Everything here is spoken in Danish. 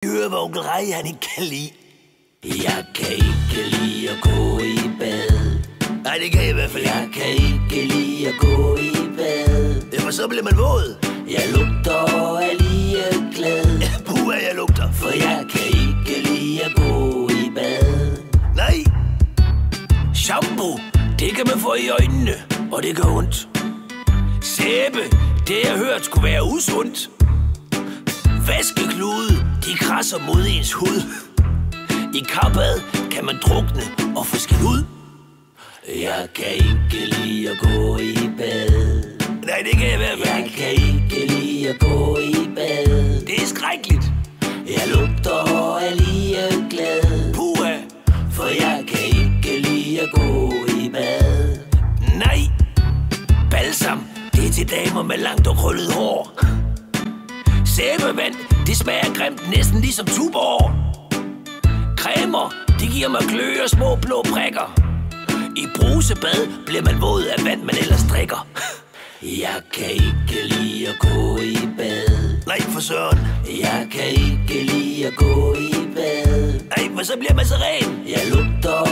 Hør, hvad onkel Rej, han ikke kan lide. Jeg kan ikke lide at gå i bad. Nej, det kan jeg i hvert fald ikke. Jeg kan ikke lide at gå i bad. Ja, for så bliver man våd. Jeg lugter og er lige glad. Ja, puha, jeg lugter. For jeg kan ikke lide at gå i bad. Nej. Shampoo, det kan man få i øjnene, og det gør ondt. Sæbe, det jeg hørt skulle være usundt. Vaskeklude, de krasser mod ens hud. I karbad kan man drukne og få skidt ud. Jeg kan ikke lide at gå i bad. Nej, det kan jeg i hvert fald Jeg ikke. kan ikke lide at gå i bad. Det er skrækkeligt. Jeg lugter og er lige glad. Puha, For jeg kan ikke lide at gå i bad. nej. Balsam, det er til damer med langt og krøllet hår. Sæbevand, det smager grimt næsten ligesom Tuborg. Cremer, de giver mig kløe og små blå prikker. I brusebad bliver man våd af vand, man ellers drikker. Jeg kan ikke lide at gå i bad. Nej, for søren. Jeg kan ikke lide at gå i bad. Nej, for så bliver man så ren. Jeg lugter